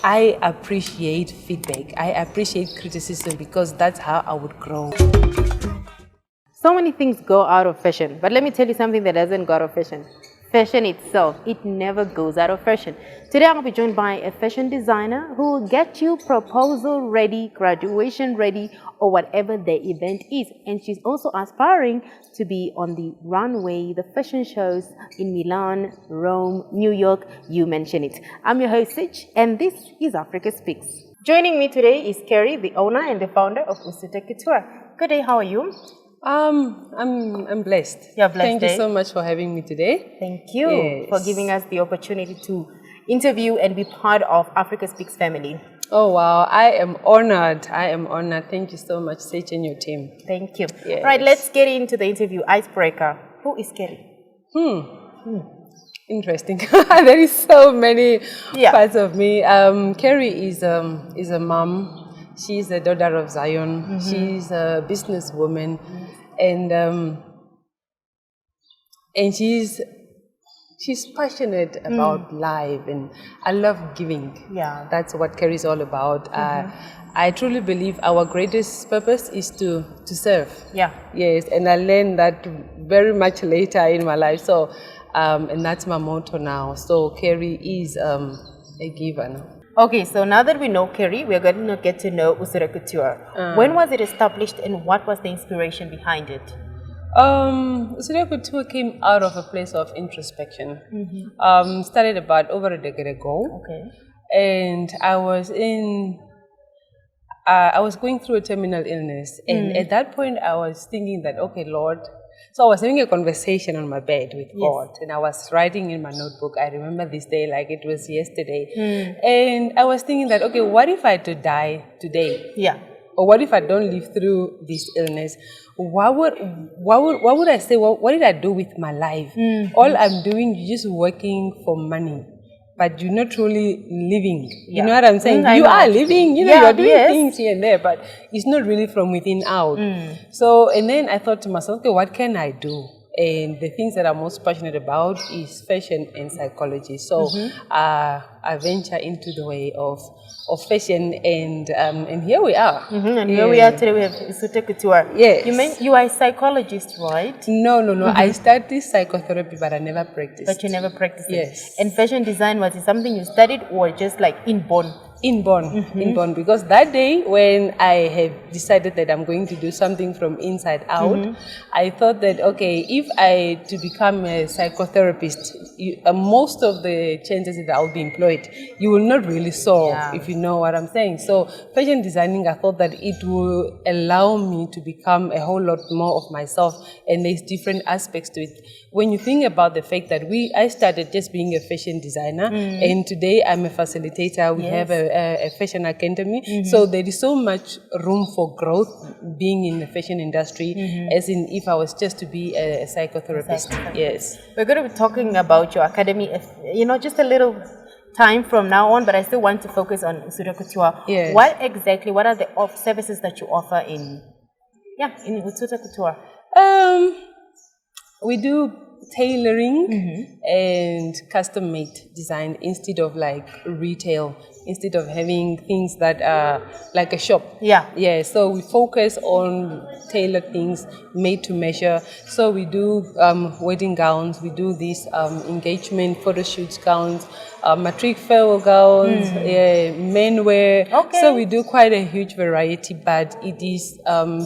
I appreciate feedback. I appreciate criticism because that's how I would grow. So many things go out of fashion, but let me tell you something that doesn't go out of fashion. Fashion itself, it never goes out of fashion. Today I'll be joined by a fashion designer who will get you proposal ready, graduation ready, or whatever the event is. And she's also aspiring to be on the runway, the fashion shows in Milan, Rome, New York, you mention it. I'm your host, Sich, and this is Africa Speaks. Joining me today is Keri, the owner and the founder of UsuTa Couture. Good day, how are you? I'm blessed. You're blessed. Thank you so much for having me today. Thank you for giving us the opportunity to interview and be part of Africa Speaks family. Oh wow, I am honored. Thank you so much, Sage, and your team. Thank you. Yes. Right, let's get into the interview. Icebreaker. Who is Keri? Interesting. There is so many parts of me. Keri is a mom. She's the daughter of Zion. She's a businesswoman, and she's passionate about life, and I love giving. Yeah, that's what Keri is all about. I truly believe our greatest purpose is to serve. Yeah. Yes, and I learned that very much later in my life. So, and that's my motto now. So Keri is a giver now. Okay, so now that we know Keri, we're going to get to know UsuTa Couture. When was it established and what was the inspiration behind it? UsuTa Couture came out of a place of introspection. Started about over a decade ago. Okay. And I was going through a terminal illness. And at that point, I was thinking that, okay, Lord. So I was having a conversation on my bed with God, and I was writing in my notebook. I remember this day like it was yesterday. And I was thinking that, okay, what if I had to die today? Yeah. Or what if I don't live through this illness? What would I say? What did I do with my life? All I'm doing is just working for money. But you're not truly living. You know what I'm saying? You are living, you're doing things here and there, but it's not really from within out. So, and then I thought to myself, okay, what can I do? And the things that I'm most passionate about is fashion and psychology. So I venture into the way of fashion, and here we are. And here we are today. We have UsuTa Couture. Yes. You are a psychologist, right? No. I studied psychotherapy, but I never practiced. But you never practiced it. Yes. And fashion design, was it something you studied or just like inborn? Inborn, because that day when I have decided that I'm going to do something from inside out, I thought that, okay, if I to become a psychotherapist, most of the chances that I'll be employed, you will not really solve, if you know what I'm saying. So fashion designing, I thought that it will allow me to become a whole lot more of myself, and there's different aspects to it. When you think about the fact that I started just being a fashion designer, and today I'm a facilitator. We have a fashion academy. So there is so much room for growth being in the fashion industry, as in if I was just to be a psychotherapist. Yes. We're going to be talking about your academy, just a little time from now on, but I still want to focus on UsuTa Couture. Yes. What are the services that you offer in UsuTa Couture? We do tailoring and custom-made design instead of like retail, instead of having things that are like a shop. Yeah, so we focus on tailored things made to measure. So we do wedding gowns, we do these engagement photo shoots gowns, matric farewell gowns, men wear. Okay. So we do quite a huge variety, but it is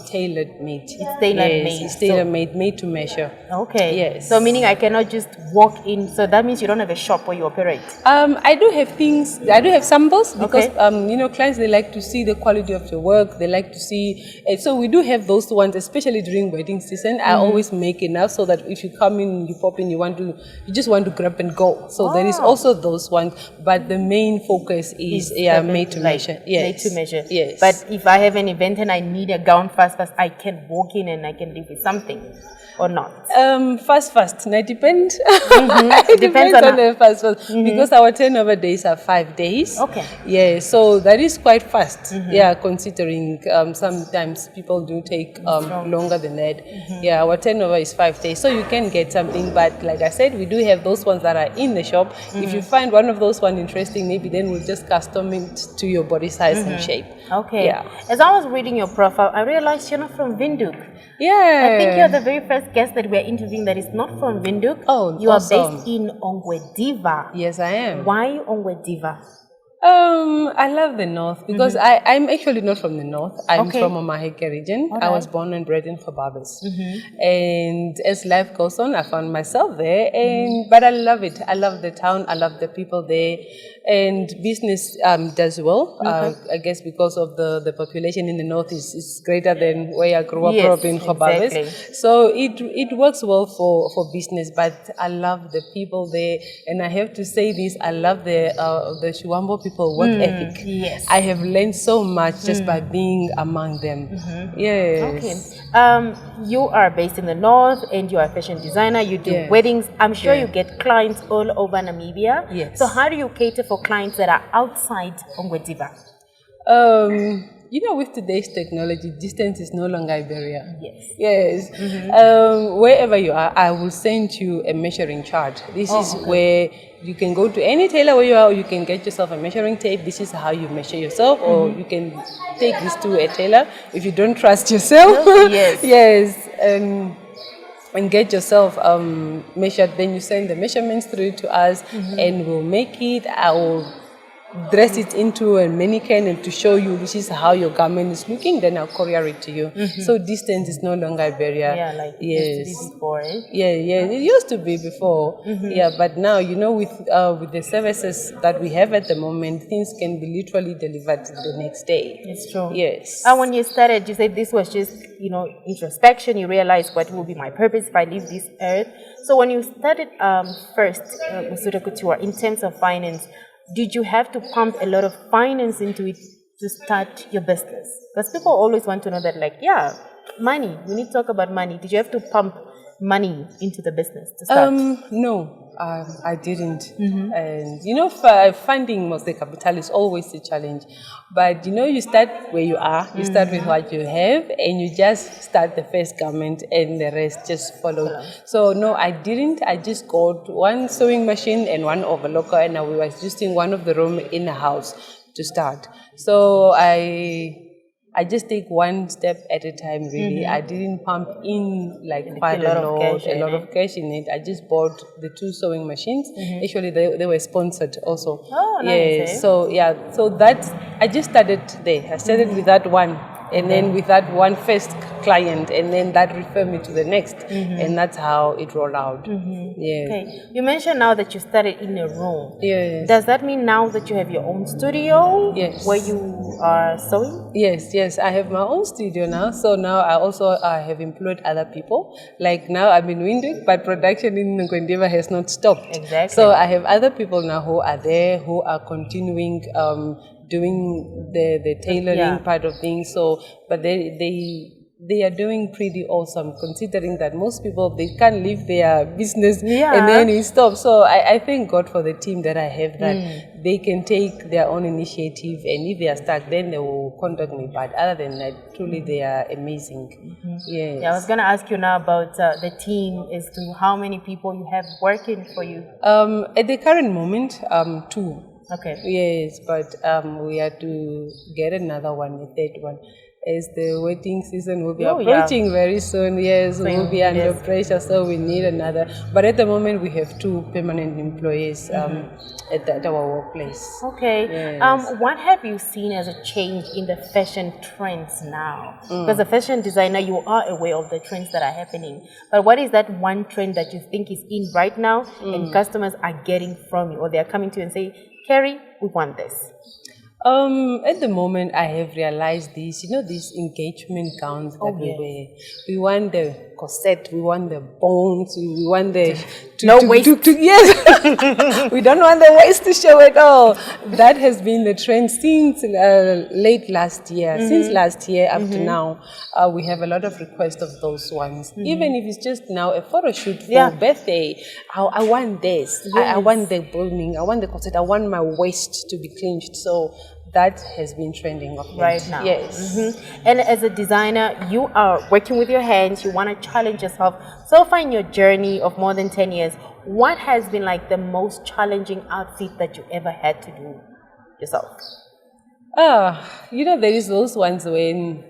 tailored made. It's tailor made. It's tailor made, made to measure. Okay. Yes. So meaning I cannot just walk in. So that means you don't have a shop where you operate. I do have things. I do have samples because clients, they like to see the quality of your work. They like to see. So we do have those ones, especially during wedding season. I always make enough so that if you come in, you pop in, you just want to grab and go. So there is also those ones, but the main focus is made to measure. Yes. Made to measure. Yes. But if I have an event and I need a gown fast, I can walk in and I can leave with something. or not? Fast. It depends. It It depends on the fast. Because our turnover days are 5 days. Okay. Yeah, so that is quite fast. Yeah, considering sometimes people do take longer than that. Yeah, our turnover is 5 days, so you can get something. But like I said, we do have those ones that are in the shop. If you find one of those one interesting, maybe then we'll just custom it to your body size and shape. Okay. Yeah. As I was reading your profile, I realized you're not from Windhoek. Yeah. I think you're the very first guest that we're interviewing that is not from Windhoek. Oh, you awesome. are based in Ongwediva. Yes, I am. Why Ongwediva? I love the north because I'm actually not from the north. I'm from Omaheke region. I was born and bred in Khababis. And as life goes on, I found myself there. But I love it. I love the town. I love the people there. And business does well. I guess because of the population in the north is greater than where I grew up, probably in Khababis. Exactly. So it works well for business. But I love the people there. And I have to say this, I love the Shuambo people work ethic. Yes. I have learned so much just by being among them. Yes. Okay. You are based in the north and you are a fashion designer. You do weddings. I'm sure you get clients all over Namibia. Yes. So how do you cater for clients that are outside Ongwediva? You know, with today's technology, distance is no longer a barrier. Yes. Yes. Wherever you are, I will send you a measuring chart. This is where you can go to any tailor where you are, or you can get yourself a measuring tape. This is how you measure yourself, or you can take this to a tailor if you don't trust yourself. Yes. Yes. And get yourself measured. Then you send the measurements through to us, and we'll make it. I will dress it into a mannequin and to show you this is how your garment is looking. Then I'll courier it to you. So distance is no longer a barrier. Yeah, like it used to be before. Yeah. It used to be before. Yeah, but now with the services that we have at the moment, things can be literally delivered the next day. It's true. Yes. And when you started, you said this was just introspection. You realized what will be my purpose if I leave this earth. So when you started first UsuTa Couture, in terms of finance, did you have to pump a lot of finance into it to start your business? Because people always want to know that, money. We need to talk about money. Did you have to pump money into the business to start? No, I didn't. And funding most the capital is always a challenge. But you start where you are, you start with what you have, and you just start the first garment, and the rest just follow. So no, I didn't. I just got one sewing machine and one overlocker, and we was using one of the room in the house to start. So I just take one step at a time, really. I didn't pump in quite a lot of cash in it. I just bought the 2 sewing machines. Actually, they were sponsored also. Oh, nice. So that I just started there. I started with that one, and then with that one first client, and then that referred me to the next, and that's how it rolled out. Yeah. Okay. You mentioned now that you started in a room. Yes. Does that mean now that you have your own studio? Yes. Where you are sewing? Yes. I have my own studio now. So now I also have employed other people. Like now I'm in Windhoek, but production in Ongwediva has not stopped. Exactly. So I have other people now who are there, who are continuing doing the tailoring part of things. So, but they are doing pretty awesome, considering that most people, they can't leave their business and then it stops. So I thank God for the team that I have, that they can take their own initiative, and if they are stuck, then they will contact me. But other than that, truly they are amazing. Yes. Yeah, I was going to ask you now about the team, as to how many people you have working for you. At the current moment, 2. Okay. Yes, but we have to get another one, a 3rd one. As the wedding season will be approaching very soon, so we'll be under pressure, so we need another. But at the moment, we have 2 permanent employees at our workplace. Okay. Yes. What have you seen as a change in the fashion trends now? Because as a fashion designer, you are aware of the trends that are happening. But what is that one trend that you think is in right now and customers are getting from you, or they're coming to you and say, Keri, we want this? At the moment, I have realized this, these engagement gowns that we wear. We want the corset, we want the bones, we want the waist. Yes, we don't want the waist to show at all. That has been the trend since late last year. Since last year up to now, we have a lot of requests of those ones. Even if it's just now a photo shoot for birthday, I want this. I want the boning, I want the corset, I want my waist to be clinched. So that has been trending right now. Yes. And as a designer, you are working with your hands, you want to challenge yourself. So far in your journey of more than 10 years, what has been like the most challenging outfit that you ever had to do yourself? There is those ones when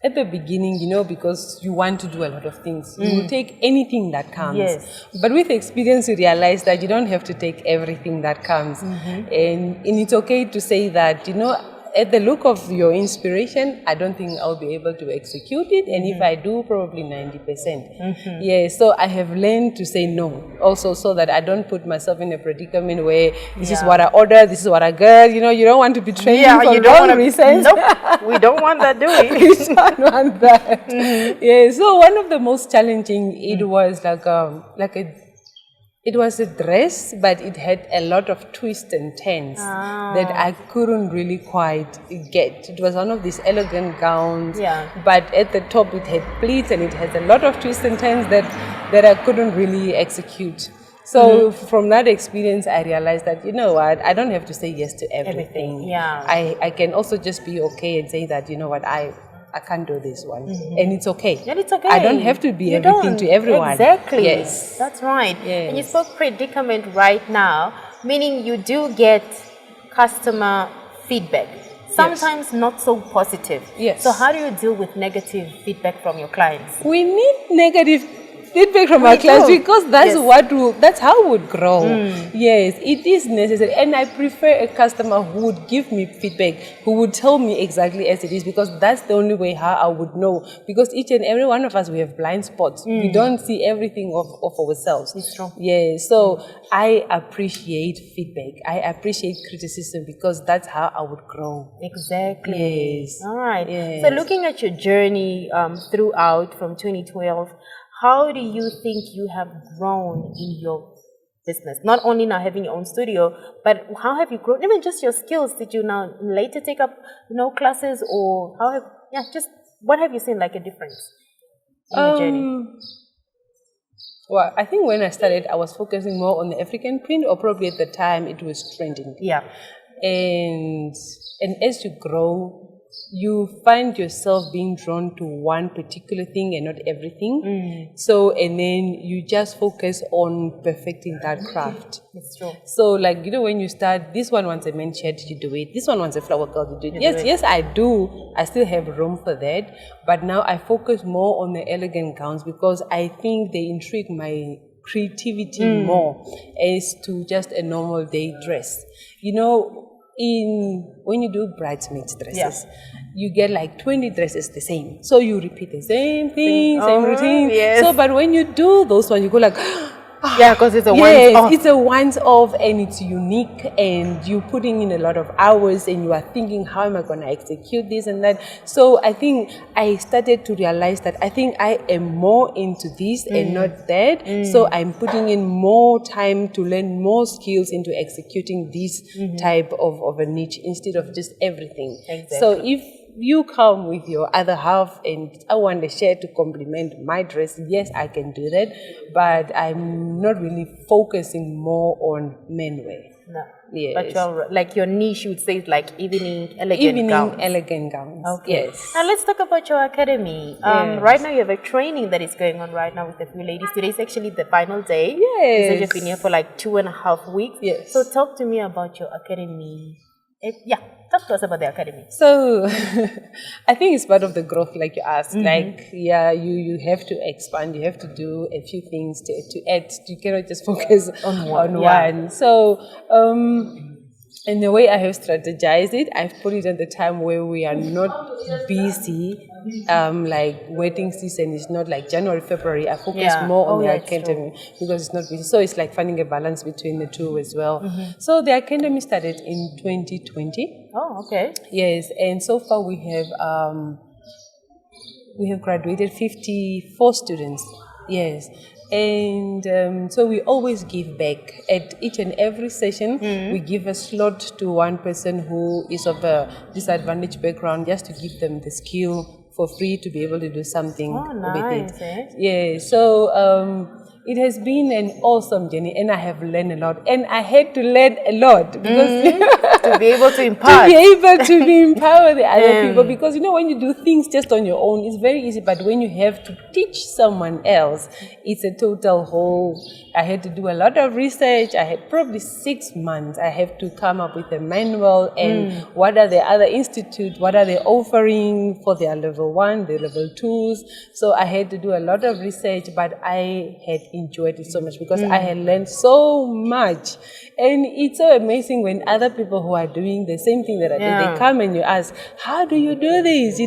at the beginning, because you want to do a lot of things, you will take anything that comes. Yes. But with experience, you realize that you don't have to take everything that comes. And it's okay to say that, at the look of your inspiration, I don't think I'll be able to execute it. And if I do, probably 90%. Yeah, so I have learned to say no. Also, so that I don't put myself in a predicament where this is what I order, this is what I get. You don't want to be training for wrong reasons. Nope, we don't want that, do we? We don't want that. Yeah, so one of the most challenging, it was it was a dress, but it had a lot of twists and turns that I couldn't really quite get. It was one of these elegant gowns, but at the top it had pleats and it had a lot of twists and turns that I couldn't really execute. So from that experience, I realized that, I don't have to say yes to everything. Yeah. I can also just be okay and say that, I can't do this one. And it's okay. And it's okay. I don't have to be everything to everyone. Exactly. Yes. That's right. Yes. And you spoke predicament right now, meaning you do get customer feedback. Sometimes not so positive. Yes. So how do you deal with negative feedback from your clients? We need negative feedback from our clients because that's how we would grow. Yes, it is necessary, and I prefer a customer who would give me feedback, who would tell me exactly as it is, because that's the only way how I would know. Because each and every one of us, we have blind spots. We don't see everything of ourselves. It's true. Yeah, so I appreciate feedback. I appreciate criticism because that's how I would grow. Exactly. Yes. All right. Yes. So looking at your journey throughout from 2012. How do you think you have grown in your business? Not only now having your own studio, but how have you grown? Even just your skills. Did you now later take up, classes, or what have you seen like a difference in your journey? Well, I think when I started, I was focusing more on the African print, or probably at the time it was trending. Yeah. And as you grow, you find yourself being drawn to one particular thing and not everything. So, and then you just focus on perfecting that craft. It's true. So, when you start, this one wants a men's shirt, you do it. This one wants a flower girl, you do it. Yes, I do. I still have room for that. But now I focus more on the elegant gowns because I think they intrigue my creativity more as to just a normal day dress. When you do bridesmaids dresses, you get like 20 dresses the same. So you repeat the same thing, same routine. Yes. So, but when you do those ones, you go like, because it's a once-off. It's a once-off and it's unique, and you're putting in a lot of hours and you are thinking, how am I going to execute this and that? So I think I started to realize that I think I am more into this and not that. So I'm putting in more time to learn more skills into executing this type of a niche instead of just everything. Exactly. So if you come with your other half and I want the shirt to complement my dress, yes, I can do that, but I'm not really focusing more on menwear. No. Yes. But your niche, you would say, is like evening elegant gowns. Okay. Yes. Now let's talk about your academy. Yes. Right now you have a training that is going on right now with a few ladies. Today is actually the final day. Yes. You said you've been here for like 2.5 weeks. Yes. So talk to me about your academy. Talk to us about the academy. So, I think it's part of the growth, like you asked. You have to expand. You have to do a few things to add. You cannot just focus on one. So, and the way I have strategized it, I've put it at the time where we are not busy. Like wedding season is not like January, February. I focus more on the academy because it's not busy. So it's like finding a balance between the two as well. So the academy started in 2020. Oh, okay. Yes, and so far we have We have graduated 54 students. Yes. And so we always give back. At each and every session, we give a slot to one person who is of a disadvantaged background, just to give them the skill for free to be able to do something with it. Yeah, so it has been an awesome journey, and I have learned a lot. And I had to learn a lot because to be able to impart, empower the other people. Because when you do things just on your own, it's very easy. But when you have to teach someone else, it's a total whole. I had to do a lot of research. I had probably 6 months. I have to come up with a manual and what are the other institutes, what are they offering for their level 1, their level 2s. So I had to do a lot of research, but I had enjoyed it so much because I had learned so much. And it's so amazing when other people who are doing the same thing that I did, they come and you ask, how do you do this?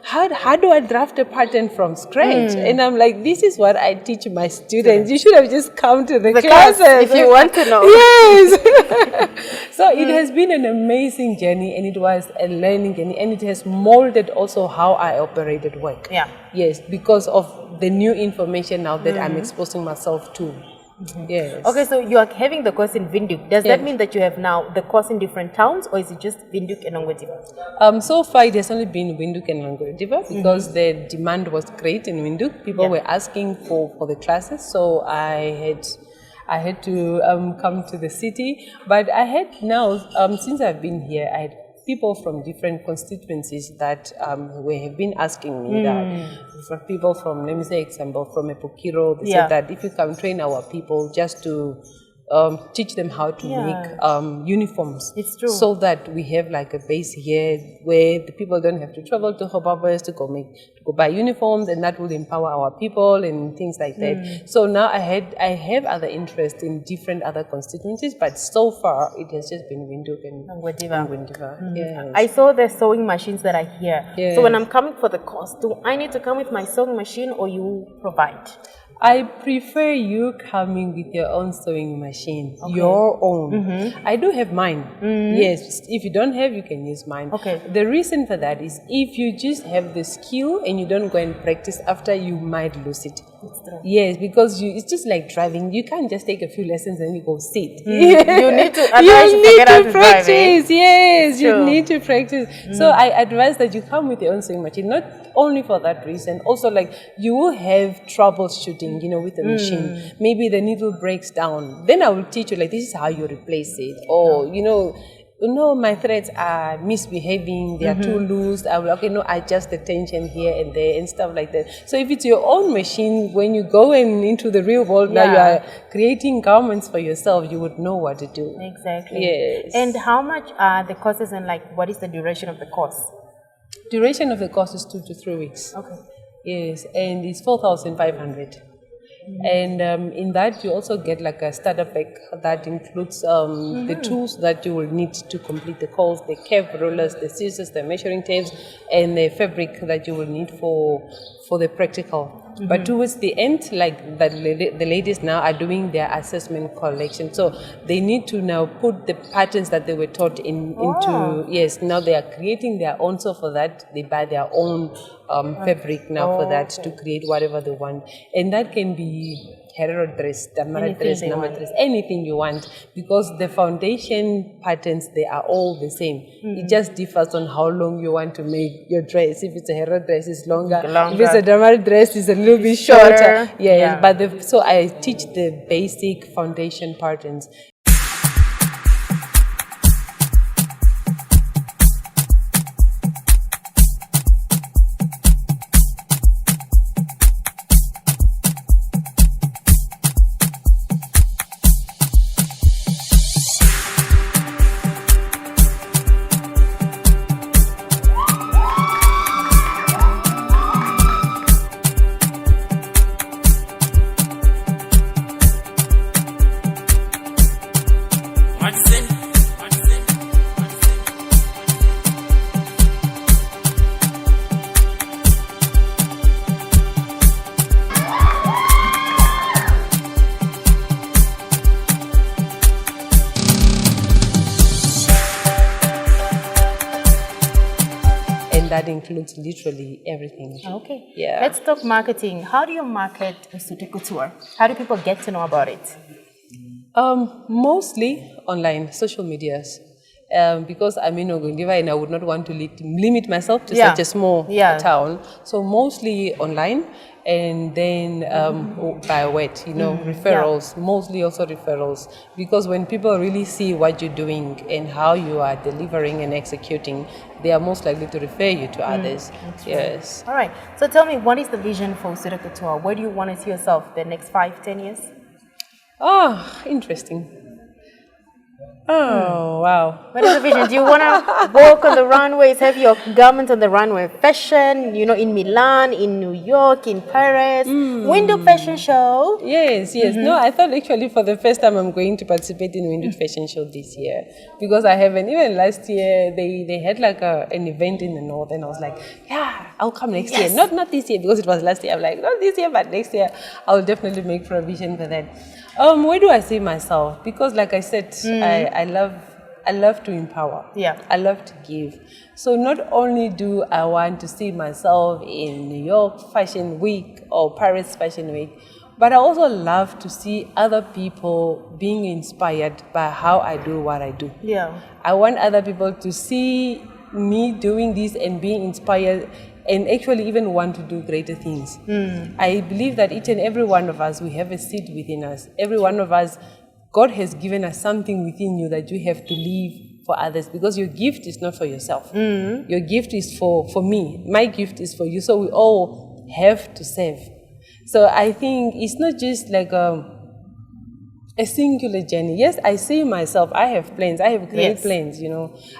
How do I draft a pattern from scratch? And I'm like, this is what I teach my students. You should have just come to the classes if you want to know. Yes. So it has been an amazing journey, and it was a learning journey, and it has molded also how I operated work. Yeah. Yes, because of the new information now that I'm exposing myself to. Yes. Okay, so you are having the course in Windhoek. Does that mean that you have now the course in different towns, or is it just Windhoek and Longwediva? So far, it has only been Windhoek and Longwediva because the demand was great in Windhoek. People were asking for the classes, so I had to come to the city. But I had now, since I've been here, I had people from different constituencies that have been asking me that. For people from, let me say example, from Epokiro, they said that if you can train our people just to teach them how to make uniforms. It's true. So that we have like a base here where the people don't have to travel to Hobabas to go buy uniforms, and that will empower our people and things like that. So now I have other interests in different other constituencies, but so far it has just been Windhoek and Longwediva. Yes. I saw the sewing machines that are here. Yes. So when I'm coming for the course, do I need to come with my sewing machine, or you provide? I prefer you coming with your own sewing machine, your own. I do have mine. Yes, if you don't have, you can use mine. Okay. The reason for that is if you just have the skill and you don't go and practice after, you might lose it. Yes, because it's just like driving. You can't just take a few lessons and you go sit. You need to, practice. Yes, you need to practice. So I advise that you come with your own sewing machine, not only for that reason. Also, like, you will have troubleshooting, with the machine. Maybe the needle breaks down. Then I will teach you, like, this is how you replace it. Or, my threads are misbehaving, they are too loose. I will, adjust the tension here and there and stuff like that. So if it's your own machine, when you go into the real world, now you are creating garments for yourself, you would know what to do. Exactly. Yes. And how much are the courses, and what is the duration of the course? Duration of the course is 2 to 3 weeks. Okay. Yes, and it's 4,500. And in that, you also get like a starter pack that includes the tools that you will need to complete the course, the curve rulers, the scissors, the measuring tapes, and the fabric that you will need for the practical. But towards the end, like the ladies now are doing their assessment collection. So they need to now put the patterns that they were taught into, now they are creating their own. So for that, they buy their own fabric now for that to create whatever they want. And that can be Herero dress, Damara dress, Nama dress, anything you want, because the foundation patterns, they are all the same. It just differs on how long you want to make your dress. If it's a Herero dress, it's longer. If it's a Damara dress, it's a little bit shorter. Yes, but so I teach the basic foundation patterns. and that includes literally everything. Okay. Yeah. Let's talk marketing. How do you market UsuTa Couture? How do people get to know about it? Mostly online, social medias. Because I'm in Ogundiva and I would not want to limit myself to such a small town. So mostly online, and then by word, referrals, mostly also referrals. Because when people really see what you're doing and how you are delivering and executing, they are most likely to refer you to others. Yes. All right. So tell me, what is the vision for UsuTa Couture? Where do you want to see yourself the next 5-10 years? Oh, interesting. Oh, wow. What is the vision? Do you want to walk on the runways, have your garments on the runway fashion, in Milan, in New York, in Paris, window fashion show? Yes. No, I thought actually for the first time I'm going to participate in window fashion show this year, because I haven't. Even last year, they had like an event in the north, and I was like, yeah, I'll come next year. Not this year, because it was last year. I'm like, not this year, but next year I'll definitely make provision for that. Where do I see myself? Because like I said, I love to empower. Yeah. I love to give. So not only do I want to see myself in New York Fashion Week or Paris Fashion Week, but I also love to see other people being inspired by how I do what I do. Yeah. I want other people to see me doing this and being inspired, and actually even want to do greater things. I believe that each and every one of us, we have a seed within us. Every one of us, God has given us something within you that you have to leave for others, because your gift is not for yourself. Your gift is for me. My gift is for you. So we all have to serve. So I think it's not just like a singular journey. Yes, I see myself. I have plans. I have great plans,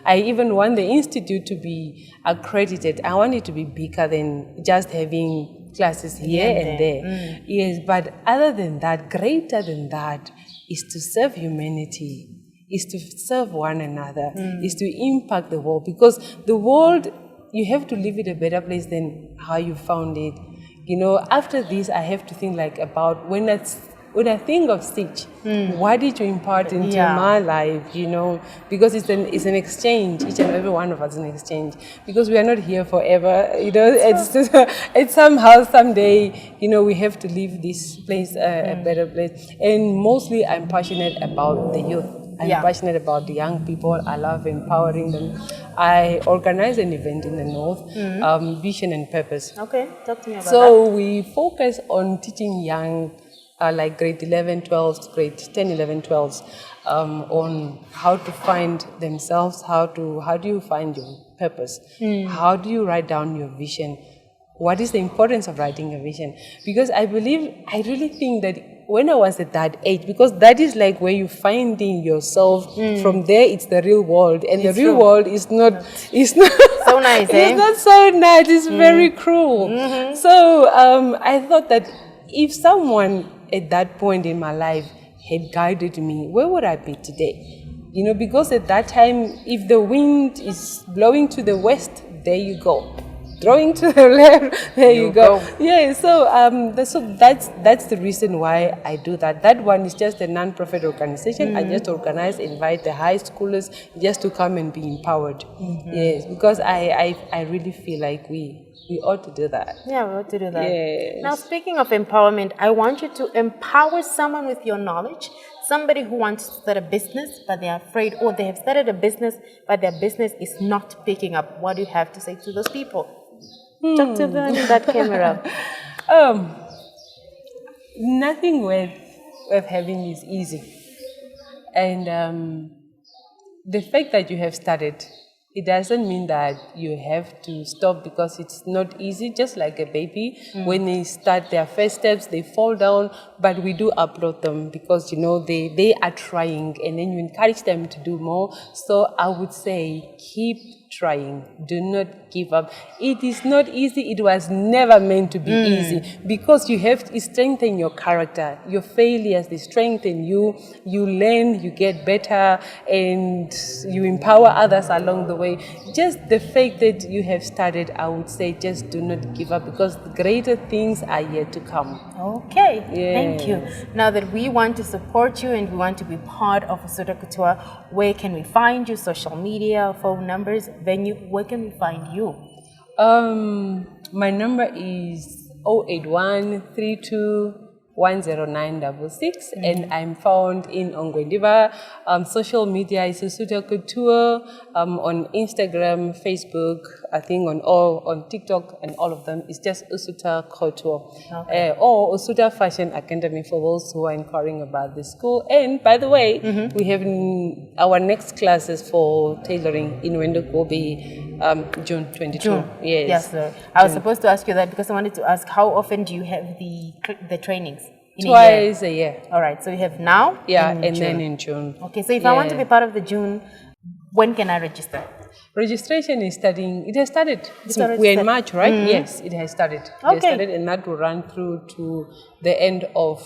I even want the institute to be accredited. I want it to be bigger than just having classes here and there. Yes, but other than that, greater than that, is to serve humanity, is to serve one another, is to impact the world. Because the world, you have to leave it a better place than how you found it. After this, I have to think about when I think of Stitch, what did you impart into my life, because it's an exchange. Each and every one of us is an exchange, because we are not here forever, it's somehow, someday, we have to leave this place a better place. And mostly I'm passionate about the youth. I'm passionate about the young people. I love empowering them. I organize an event in the north, Vision and Purpose. Okay, talk to me about that. So we focus on teaching young, like grade 11, 12, grade 10, 11, 12s, on how to find themselves, how do you find your purpose, how do you write down your vision, what is the importance of writing a vision. Because I really think that when I was at that age, because that is like where you're finding yourself, from there it's the real world, and the real world is not so nice. It's not so nice. It's very cruel. So I thought that if someone at that point in my life had guided me, where would I be today? Because at that time, if the wind is blowing to the west, there you go. Throwing to the left, there you go. Yeah, so that's the reason why I do that. That one is just a non-profit organization. I just organize, invite the high schoolers just to come and be empowered. Yes, because I really feel like we ought to do that. Yeah, we ought to do that. Yes. Now, speaking of empowerment, I want you to empower someone with your knowledge. Somebody who wants to start a business, but they are afraid, or they have started a business, but their business is not picking up. What do you have to say to those people? Talk to them in that camera. Nothing worth having is easy. And the fact that you have started, it doesn't mean that you have to stop, because it's not easy. Just like a baby, when they start their first steps, they fall down, but we do applaud them, because they are trying, and then you encourage them to do more. So I would say, keep trying. Do not give up. It is not easy. It was never meant to be easy, because you have to strengthen your character. Your failures, they strengthen you. You learn, you get better, and you empower others along the way. Just the fact that you have started, I would say, just do not give up, because the greater things are yet to come. Okay, thank you. Now that we want to support you and we want to be part of UsuTa Couture, where can we find you? Social media, phone numbers, venue, where can we find you? My number is 081321096, and I'm found in Ongwendiva. Social media is UsuTa Couture, on Instagram, Facebook, I think on TikTok, and all of them. It's just UsuTa Couture. Okay. Or UsuTa Fashion Academy for those who are inquiring about the school. And by the way, we have our next classes for tailoring in Windhoek will be June 22. June. Yes, sir. I was supposed to ask you that because I wanted to ask how often do you have the trainings? Twice a year. All right. So you have now. And then in June. Okay. So if I want to be part of the June, when can I register? Registration is starting. It has started. We're in March, right? Yes, it has started. It has started, and that will run through to the end of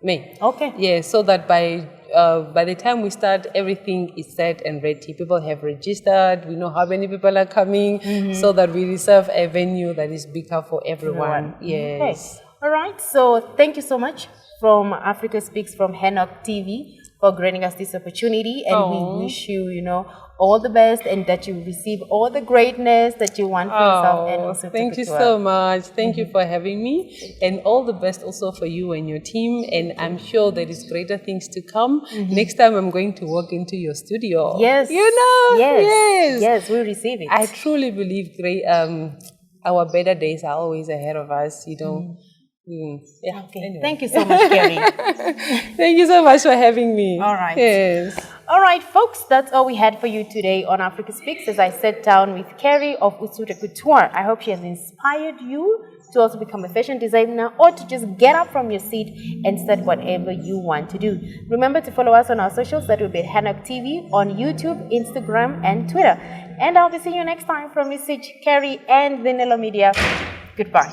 May. Okay. Yeah, so that by the time we start, everything is set and ready. People have registered. We know how many people are coming, so that we reserve a venue that is bigger for everyone. Yes. Okay. All right. So thank you so much from Africa Speaks from Henok TV for granting us this opportunity, and we wish you, all the best, and that you receive all the greatness that you want for yourself. And also thank you so much. Thank you for having me, and all the best also for you and your team. And I'm sure there is greater things to come. Next time I'm going to walk into your studio. Yes. Yes, we'll receive it. I truly believe our better days are always ahead of us, Yeah. Okay. Anyway. Thank you so much, Keri. Thank you so much for having me. All right. Yes. All right, folks, that's all we had for you today on Africa Speaks as I sat down with Keri of UsuTa Couture. I hope she has inspired you to also become a fashion designer or to just get up from your seat and start whatever you want to do. Remember to follow us on our socials. That will be Henok TV on YouTube, Instagram, and Twitter. And I'll be seeing you next time from Message Keri and Vanilla Media. Goodbye.